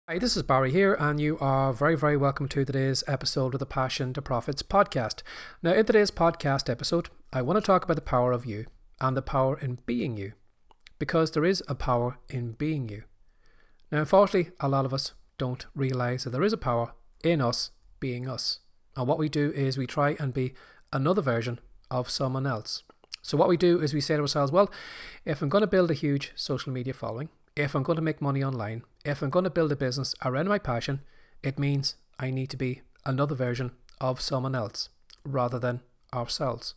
Hi, this is Barry here, and you are very welcome to today's episode of the Passion to Profits podcast. Now, in today's podcast episode, I want to talk about the power of you and the power in being you, because there is a power in being you. Now, unfortunately, a lot of us don't realize that there is a power in us being us. And what we do is we try and be another version of someone else. So what we do is we say to ourselves, well, if I'm going to build a huge social media following, if I'm going to make money online, if I'm going to build a business around my passion, it means I need to be another version of someone else rather than ourselves.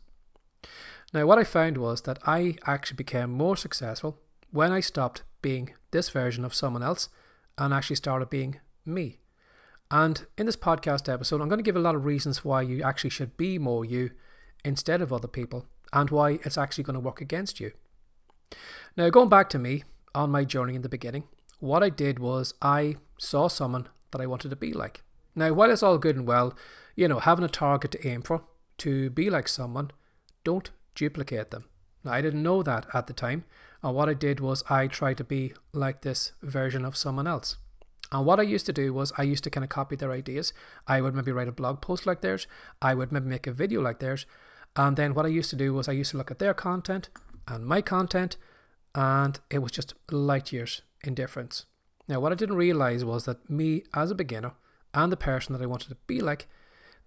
Now, what I found was that I actually became more successful when I stopped being this version of someone else and actually started being me. And in this podcast episode, I'm going to give a lot of reasons why you actually should be more you instead of other people and why it's actually going to work against you. Now, going back to me, on my journey in the beginning, what I did was I saw someone that I wanted to be like. Now, while it's all good and well, having a target to aim for, to be like someone, don't duplicate them. Now, I didn't know that at the time, and what I did was I tried to be like this version of someone else. And what I used to do was I used to kind of copy their ideas. I would maybe write a blog post like theirs. I would maybe make a video like theirs. And then what I used to do was I used to look at their content and my content, and it was just light years in difference. Now, what I didn't realize was that me as a beginner and the person that I wanted to be like,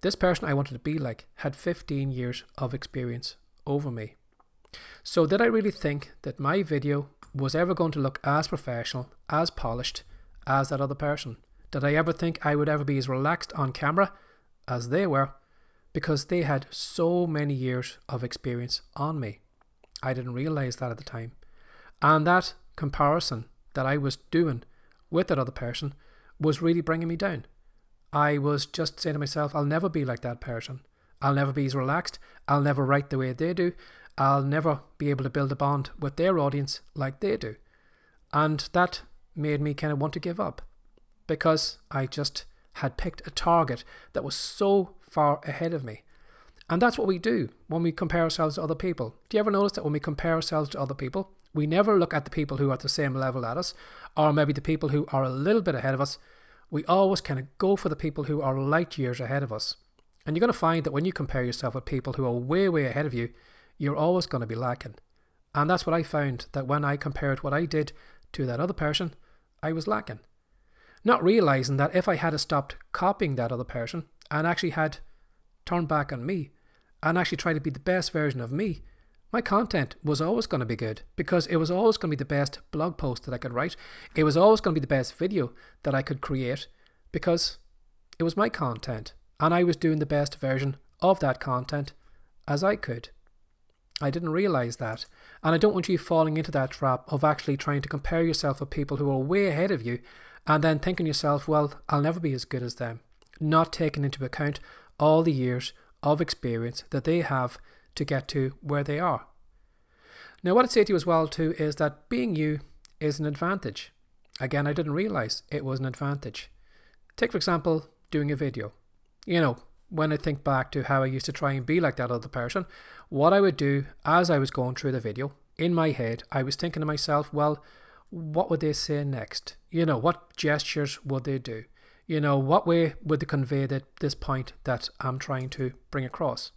this person I wanted to be like had 15 years of experience over me. So did I really think that my video was ever going to look as professional, as polished as that other person? Did I ever think I would ever be as relaxed on camera as they were? Because they had so many years of experience on me. I didn't realize that at the time. And that comparison that I was doing with that other person was really bringing me down. I was just saying to myself, I'll never be like that person. I'll never be as relaxed. I'll never write the way they do. I'll never be able to build a bond with their audience like they do. And that made me kind of want to give up, because I just had picked a target that was so far ahead of me. And that's what we do when we compare ourselves to other people. Do you ever notice that when we compare ourselves to other people, we never look at the people who are at the same level as us, or maybe the people who are a little bit ahead of us? We always kind of go for the people who are light years ahead of us. And you're going to find that when you compare yourself with people who are way ahead of you, you're always going to be lacking. And that's what I found, that when I compared what I did to that other person, I was lacking. Not realizing that if I had stopped copying that other person and actually had turned back on me and actually tried to be the best version of me, my content was always going to be good, because it was always going to be the best blog post that I could write. It was always going to be the best video that I could create, because it was my content and I was doing the best version of that content as I could. I didn't realize that, and I don't want you falling into that trap of actually trying to compare yourself with people who are way ahead of you and then thinking yourself, well, I'll never be as good as them, not taking into account all the years of experience that they have to get to where they are. Now, what I'd say to you as well too is that being you is an advantage. Again, I didn't realize it was an advantage. Take, for example, doing a video. When I think back to how I used to try and be like that other person, what I would do as I was going through the video, in my head, I was thinking to myself, well, what would they say next? What gestures would they do? What way would they convey this point that I'm trying to bring across?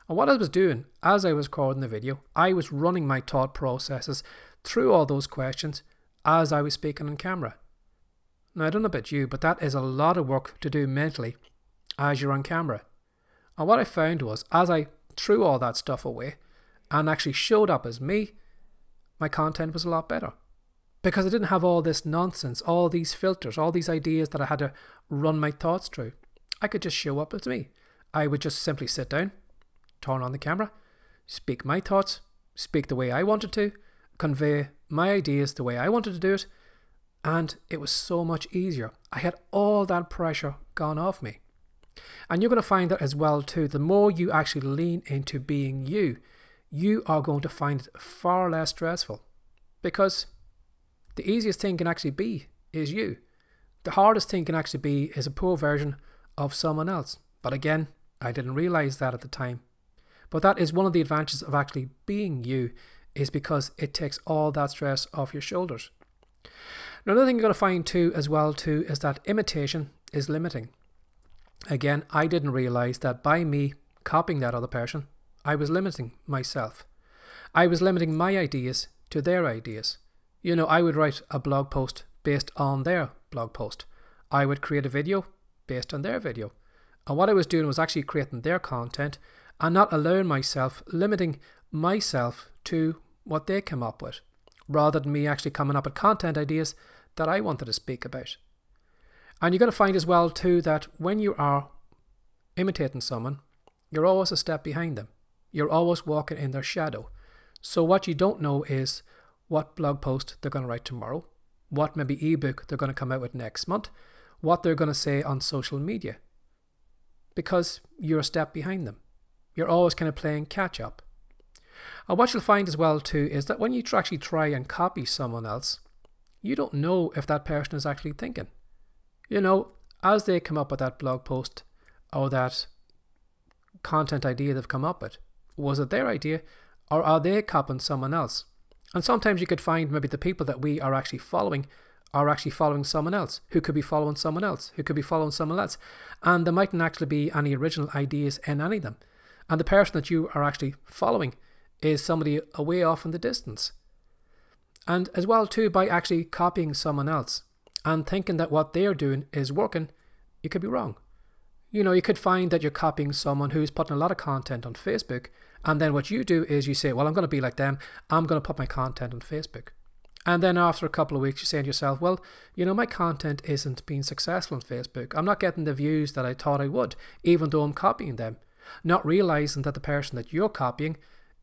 And what I was doing as I was recording the video, I was running my thought processes through all those questions as I was speaking on camera. Now, I don't know about you, but that is a lot of work to do mentally as you're on camera. And what I found was, as I threw all that stuff away and actually showed up as me, my content was a lot better. Because I didn't have all this nonsense, all these filters, all these ideas that I had to run my thoughts through. I could just show up as me. I would just simply sit down, turn on the camera, speak my thoughts, speak the way I wanted to, convey my ideas the way I wanted to do it, and it was so much easier. I had all that pressure gone off me. And you're going to find that as well too. The more you actually lean into being you, you are going to find it far less stressful, because the easiest thing can actually be is you. The hardest thing can actually be is a poor version of someone else. But again, I didn't realize that at the time. But that is one of the advantages of actually being you, is because it takes all that stress off your shoulders. Now, another thing you're going to find too as well too is that imitation is limiting. Again, I didn't realize that by me copying that other person, I was limiting myself. I was limiting my ideas to their ideas. You know, I would write a blog post based on their blog post. I would create a video based on their video. And what I was doing was actually creating their content and not allowing myself, limiting myself to what they came up with, rather than me actually coming up with content ideas that I wanted to speak about. And you're going to find as well too that when you are imitating someone, you're always a step behind them. You're always walking in their shadow. So what you don't know is what blog post they're going to write tomorrow, what maybe ebook they're going to come out with next month, what they're going to say on social media, because you're a step behind them. You're always kind of playing catch up. And what you'll find as well too is that when you actually try and copy someone else, you don't know if that person is actually thinking. You know, as they come up with that blog post or that content idea they've come up with, was it their idea or are they copying someone else? And sometimes you could find maybe the people that we are actually following someone else, who could be following someone else, who could be following someone else. And there mightn't actually be any original ideas in any of them. And the person that you are actually following is somebody away off in the distance. And as well too, by actually copying someone else and thinking that what they're doing is working, you could be wrong. You know, you could find that you're copying someone who's putting a lot of content on Facebook, and then what you do is you say, well, I'm going to be like them, I'm going to put my content on Facebook. And then after a couple of weeks, you say to yourself, well, you know, my content isn't being successful on Facebook. I'm not getting the views that I thought I would, even though I'm copying them. Not realizing that the person that you're copying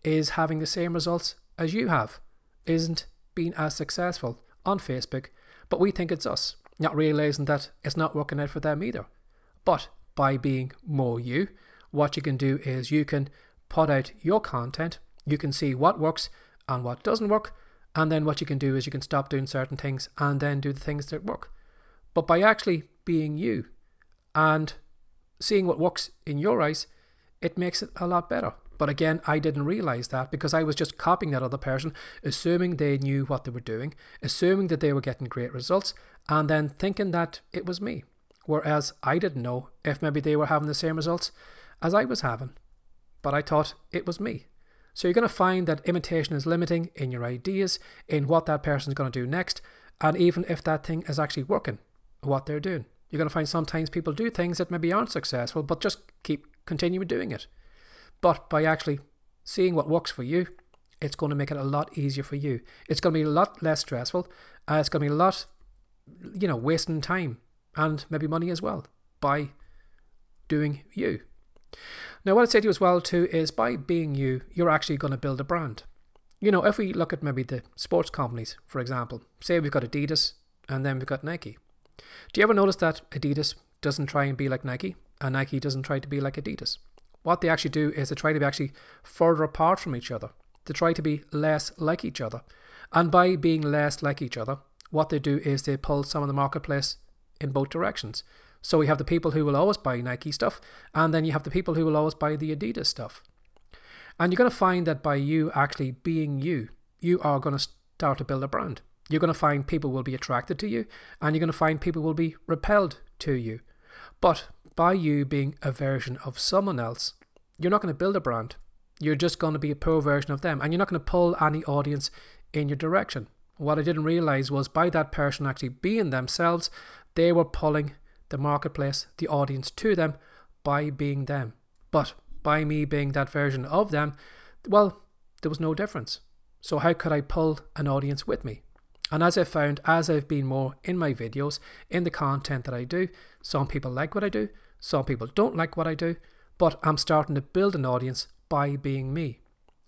is having the same results as you have, isn't being as successful on Facebook, but we think it's us, not realizing that it's not working out for them either. But by being more you, what you can do is you can put out your content, you can see what works and what doesn't work, and then what you can do is you can stop doing certain things and then do the things that work. But by actually being you and seeing what works in your eyes, it makes it a lot better. But again, I didn't realize that because I was just copying that other person, assuming they knew what they were doing, assuming that they were getting great results, and then thinking that it was me. Whereas I didn't know if maybe they were having the same results as I was having. But I thought it was me. So you're going to find that imitation is limiting in your ideas, in what that person is going to do next, and even if that thing is actually working, what they're doing. You're going to find sometimes people do things that maybe aren't successful, but just continue doing it. But by actually seeing what works for you, it's going to make it a lot easier for you. It's going to be a lot less stressful. It's going to be a lot, wasting time and maybe money as well by doing you. Now, what I'd say to you as well too is by being you, you're actually going to build a brand. You know, if we look at maybe the sports companies, for example, say we've got Adidas and then we've got Nike. Do you ever notice that Adidas doesn't try and be like Nike and Nike doesn't try to be like Adidas? What they actually do is they try to be actually further apart from each other. They try to be less like each other. And by being less like each other, what they do is they pull some of the marketplace in both directions. So we have the people who will always buy Nike stuff, and then you have the people who will always buy the Adidas stuff. And you're going to find that by you actually being you, you are going to start to build a brand. You're going to find people will be attracted to you, and you're going to find people will be repelled to you. But by you being a version of someone else, you're not going to build a brand. You're just going to be a poor version of them, and you're not going to pull any audience in your direction. What I didn't realize was by that person actually being themselves, they were pulling the marketplace, the audience to them by being them. But by me being that version of them, well, there was no difference. So how could I pull an audience with me? And as I found, as I've been more in my videos, in the content that I do, some people like what I do, some people don't like what I do, but I'm starting to build an audience by being me.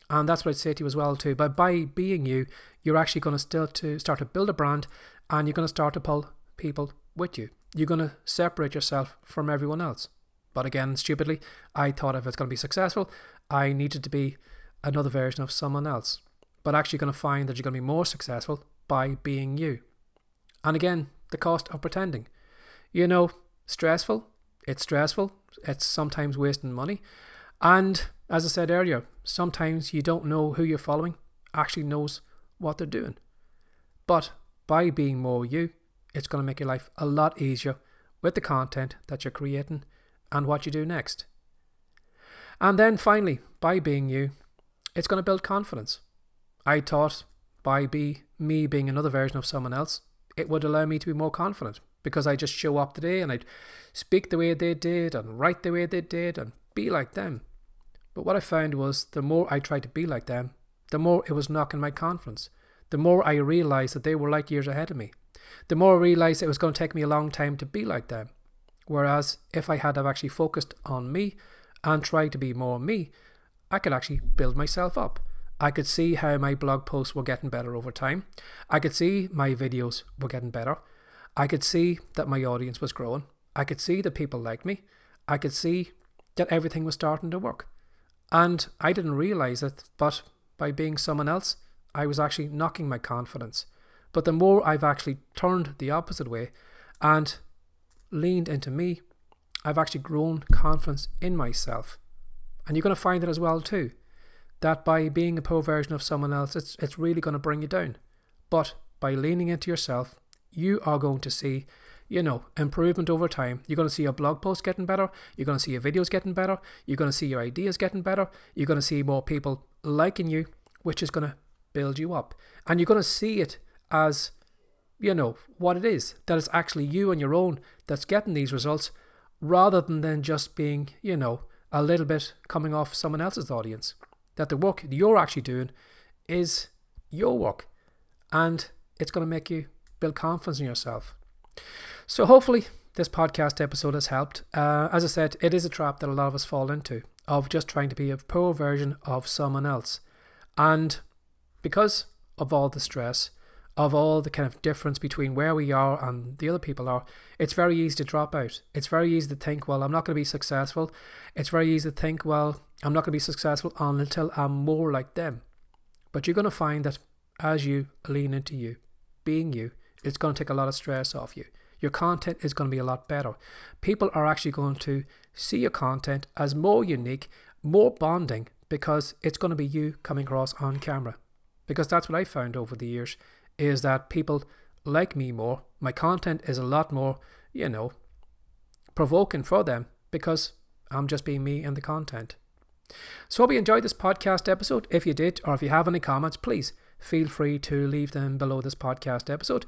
And that's what I'd say to you as well too. But by being you, you're actually going to start to build a brand, and you're going to start to pull people with you. You're going to separate yourself from everyone else. But again, stupidly, I thought if it's going to be successful, I needed to be another version of someone else. But actually going to find that you're going to be more successful by being you. And again, the cost of pretending. You know, stressful. It's stressful. It's sometimes wasting money. And as I said earlier, sometimes you don't know who you're following actually knows what they're doing. But by being more you, it's going to make your life a lot easier with the content that you're creating and what you do next. And then finally, by being you, it's going to build confidence. I thought by me being another version of someone else, it would allow me to be more confident, because I just show up today and I'd speak the way they did and write the way they did and be like them. But what I found was the more I tried to be like them, the more it was knocking my confidence. The more I realized that they were light years ahead of me. The more I realized it was going to take me a long time to be like them. Whereas if I had have actually focused on me and tried to be more me, I could actually build myself up. I could see how my blog posts were getting better over time. I could see my videos were getting better. I could see that my audience was growing. I could see that people liked me. I could see that everything was starting to work. And I didn't realize it, but by being someone else, I was actually knocking my confidence. But the more I've actually turned the opposite way and leaned into me, I've actually grown confidence in myself. And you're going to find it as well too, that by being a poor version of someone else, it's really going to bring you down. But by leaning into yourself, you are going to see, improvement over time. You're going to see your blog posts getting better. You're going to see your videos getting better. You're going to see your ideas getting better. You're going to see more people liking you, which is going to build you up. And you're going to see it as, what it is, that it's actually you on your own that's getting these results, rather than just being, a little bit coming off someone else's audience. That the work you're actually doing is your work, and it's going to make you build confidence in yourself. So hopefully this podcast episode has helped. As I said, it is a trap that a lot of us fall into, of just trying to be a poor version of someone else. And because of all the stress, of all the kind of difference between where we are and the other people are, it's very easy to drop out. It's very easy to think, well, I'm not going to be successful. It's very easy to think, well, I'm not going to be successful until I'm more like them. But you're going to find that as you lean into you, being you, it's going to take a lot of stress off you. Your content is going to be a lot better. People are actually going to see your content as more unique, more bonding, because it's going to be you coming across on camera. Because that's what I found over the years, is that people like me more. My content is a lot more, provoking for them, because I'm just being me in the content. So hope you enjoyed this podcast episode. If you did, or if you have any comments, please feel free to leave them below this podcast episode.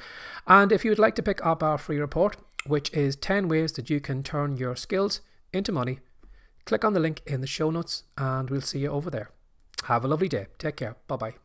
And if you would like to pick up our free report, which is 10 ways that you can turn your skills into money, click on the link in the show notes and we'll see you over there. Have a lovely day. Take care. Bye-bye.